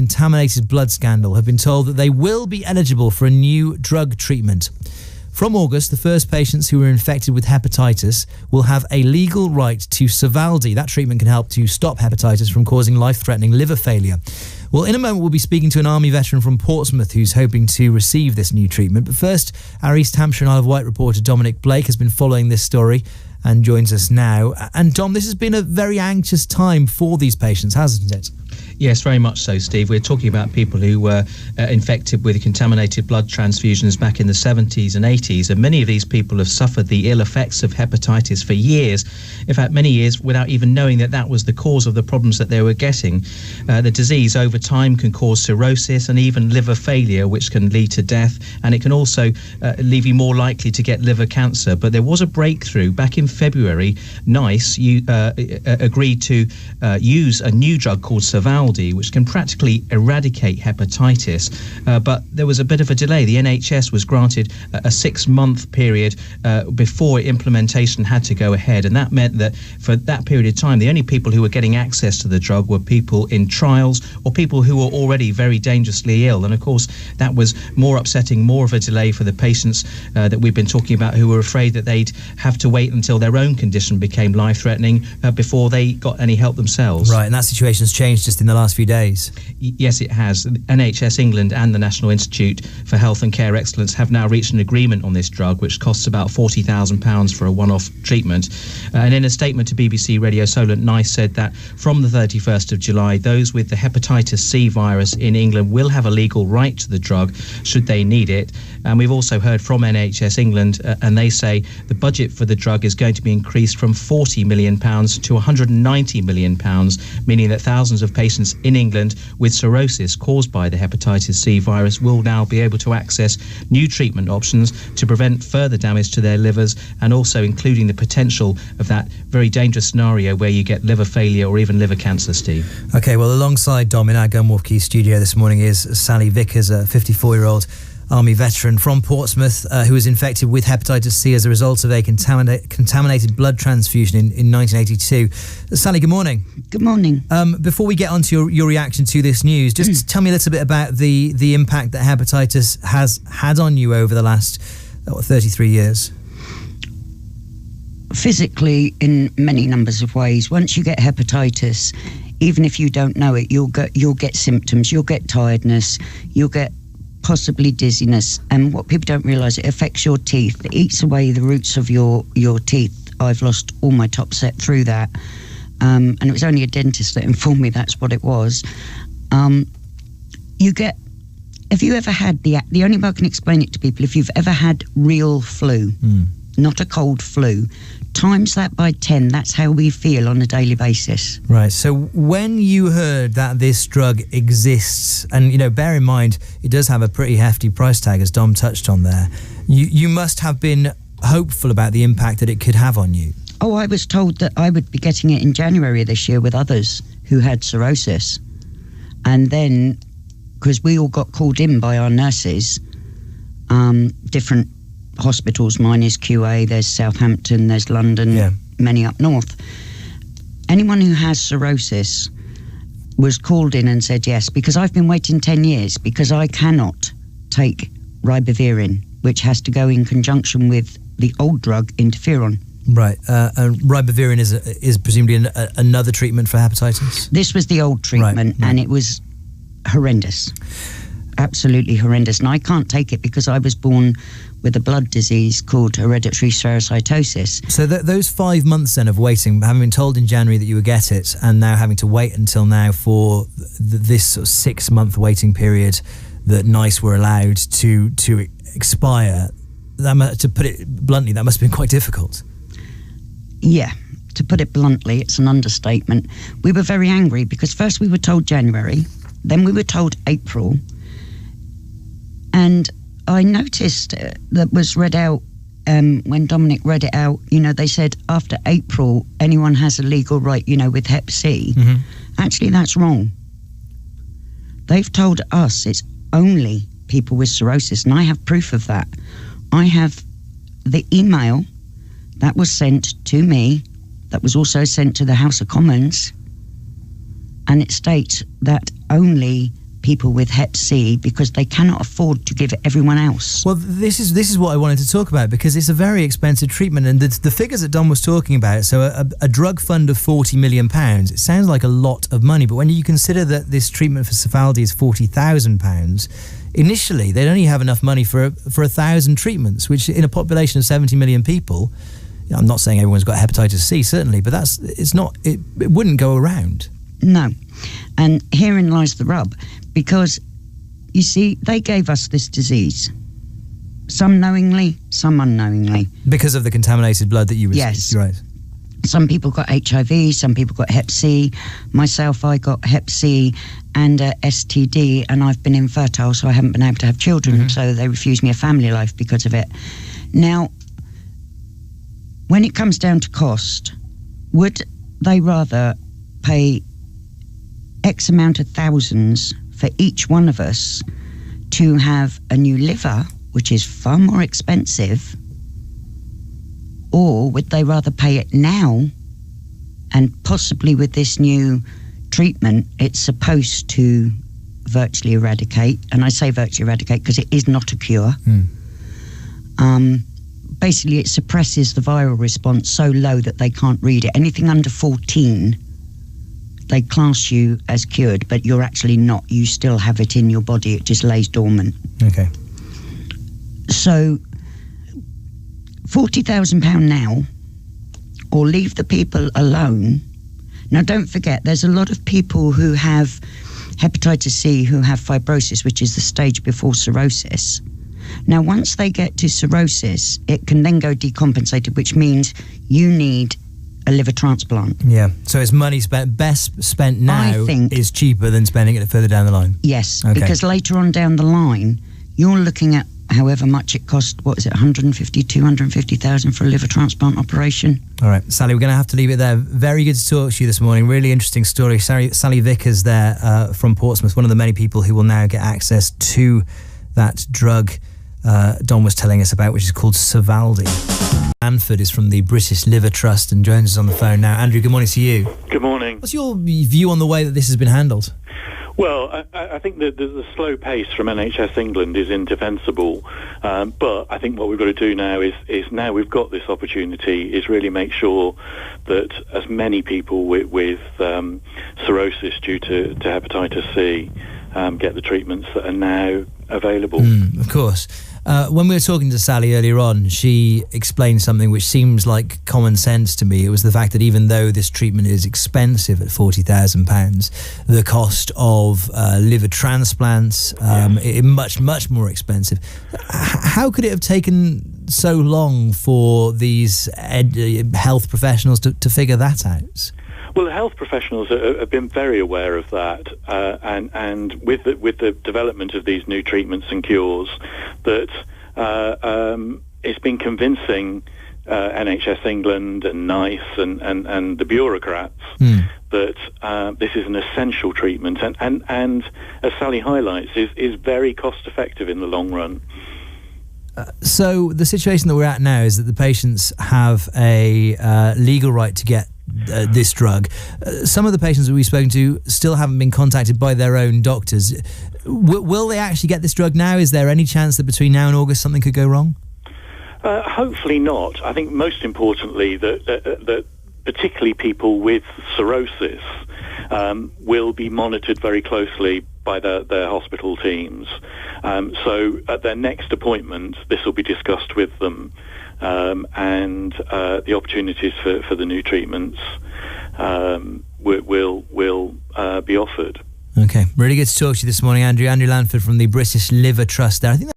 contaminated blood scandal have been told that they will be eligible for a new drug treatment. From August, the first patients who were infected with hepatitis will have a legal right to Sovaldi. That treatment can help to stop hepatitis from causing life-threatening liver failure. Well, in a moment, we'll be speaking to an Army veteran from Portsmouth who's hoping to receive this new treatment. But first, our East Hampshire and Isle of Wight reporter Dominic Blake has been following this story and joins us now. And Dom, this has been a very anxious time for these patients, hasn't it? Yes, very much so, Steve. We're talking about people who were infected with contaminated blood transfusions back in the 70s and 80s, and many of these people have suffered the ill effects of hepatitis for years, in fact many years, without even knowing that that was the cause of the problems that they were getting. The disease over time can cause cirrhosis and even liver failure, which can lead to death, and it can also leave you more likely to get liver cancer. But there was a breakthrough back in February. NICE agreed to use a new drug called Sovaldi, which can practically eradicate hepatitis, but there was a bit of a delay. The NHS was granted a 6-month period before implementation had to go ahead, and that meant that for that period of time the only people who were getting access to the drug were people in trials or people who were already very dangerously ill. And of course that was more upsetting, more of a delay for the patients that we've been talking about, who were afraid that they'd have to wait until their own condition became life-threatening before they got any help themselves. Right, and that situation's changed just in the last few days. Yes, it has. NHS England and the National Institute for Health and Care Excellence have now reached an agreement on this drug, which costs about £40,000 for a one-off treatment. And in a statement to BBC Radio Solent, NICE said that from the 31st of July, those with the hepatitis C virus in England will have a legal right to the drug should they need it. And we've also heard from NHS England, and they say the budget for the drug is going to be increased from £40 million to £190 million, meaning that thousands of patients in England with cirrhosis caused by the hepatitis C virus will now be able to access new treatment options to prevent further damage to their livers, and also including the potential of that very dangerous scenario where you get liver failure or even liver cancer, Steve. OK, well, alongside Dom in our Gunwharf Quay studio this morning is Sally Vickers, a 54-year-old Army veteran from Portsmouth who was infected with hepatitis C as a result of a contaminated blood transfusion in 1982. Sally, good morning. Good morning. Before we get on to your reaction to this news, just tell me a little bit about the impact that hepatitis has had on you over the last 33 years. Physically, in many numbers of ways. Once you get hepatitis, even if you don't know it, you'll get symptoms, you'll get tiredness, you'll get possibly dizziness, and what people don't realise, it affects your teeth. It eats away the roots of your teeth. I've lost all my top set through that, and it was only a dentist that informed me that's what it was. You get, have you ever had the only way I can explain it to people, if you've ever had real flu, not a cold flu, times that by 10, that's how we feel on a daily basis. Right, so when you heard that this drug exists, and, you know, bear in mind, it does have a pretty hefty price tag, as Dom touched on there, you must have been hopeful about the impact that it could have on you. Oh, I was told that I would be getting it in January this year with others who had cirrhosis. And then, because we all got called in by our nurses, different hospitals, mine is QA, there's Southampton, there's London, many up north. Anyone who has cirrhosis was called in and said yes, because I've been waiting 10 years because I cannot take ribavirin, which has to go in conjunction with the old drug interferon. Right, and ribavirin is presumably another treatment for hepatitis? This was the old treatment, and it was horrendous. Absolutely horrendous. And I can't take it because I was born with a blood disease called hereditary spherocytosis. So those 5 months then of waiting, having been told in January that you would get it, and now having to wait until now for this sort of 6-month waiting period that NICE were allowed to expire, to put it bluntly, that must have been quite difficult. Yeah, to put it bluntly, it's an understatement. We were very angry because first we were told January, then we were told April, and I noticed that was read out when Dominic read it out, you know, they said after April anyone has a legal right, you know, with Hep C. Mm-hmm. Actually, that's wrong. They've told us it's only people with cirrhosis, and I have proof of that. I have the email that was sent to me, that was also sent to the House of Commons, and it states that only people with Hep C because they cannot afford to give it everyone else. Well, this is what I wanted to talk about, because it's a very expensive treatment, and the figures that Don was talking about, so a drug fund of £40 million, it sounds like a lot of money, but when you consider that this treatment for Sovaldi is £40,000, initially they'd only have enough money for 1,000 treatments, which in a population of 70 million people, I'm not saying everyone's got hepatitis C, certainly, but it wouldn't go around. No. And herein lies the rub, because, you see, they gave us this disease. Some knowingly, some unknowingly. Because of the contaminated blood that you received. Yes. Right. Some people got HIV, some people got Hep C. Myself, I got Hep C and STD, and I've been infertile, so I haven't been able to have children, so they refused me a family life because of it. Now, when it comes down to cost, would they rather pay X amount of thousands for each one of us to have a new liver, which is far more expensive, or would they rather pay it now, and possibly with this new treatment it's supposed to virtually eradicate, and I say virtually eradicate because it is not a cure. Basically it suppresses the viral response so low that they can't read it. Anything under 14 they class you as cured, but you're actually not. You still have it in your body. It just lays dormant. Okay. So, £40,000 now, or leave the people alone. Now, don't forget, there's a lot of people who have hepatitis C who have fibrosis, which is the stage before cirrhosis. Now, once they get to cirrhosis, it can then go decompensated, which means you need a liver transplant. Yeah, so it's money best spent now, I think, is cheaper than spending it further down the line. Yes, okay. Because later on down the line, you're looking at however much it cost, what is it, 150, 250,000 for a liver transplant operation. All right, Sally, we're going to have to leave it there. Very good to talk to you this morning. Really interesting story. Sally Vickers there from Portsmouth, one of the many people who will now get access to that drug Don was telling us about, which is called Sovaldi. Anford is from the British Liver Trust and joins us on the phone now. Andrew, good morning to you. Good morning. What's your view on the way that this has been handled? Well, I think that the slow pace from NHS England is indefensible, but I think what we've got to do now is now we've got this opportunity, is really make sure that as many people with cirrhosis due to hepatitis C get the treatments that are now available. Of course. When we were talking to Sally earlier on, she explained something which seems like common sense to me. It was the fact that even though this treatment is expensive at £40,000, the cost of liver transplants is much, much more expensive. How could it have taken so long for these health professionals to figure that out? Well, the health professionals have been very aware of that, and with the development of these new treatments and cures, that it's been convincing NHS England and NICE and the bureaucrats that this is an essential treatment, and as Sally highlights, is very cost effective in the long run. So the situation that we're at now is that the patients have a legal right to get this drug. Some of the patients that we've spoken to still haven't been contacted by their own doctors. Will they actually get this drug now? Is there any chance that between now and August something could go wrong? Hopefully not. I think most importantly that particularly people with cirrhosis will be monitored very closely by their hospital teams. So at their next appointment, this will be discussed with them, and the opportunities for the new treatments will be offered. Okay, really good to talk to you this morning, Andrew. Andrew Lanford from the British Liver Trust there. I think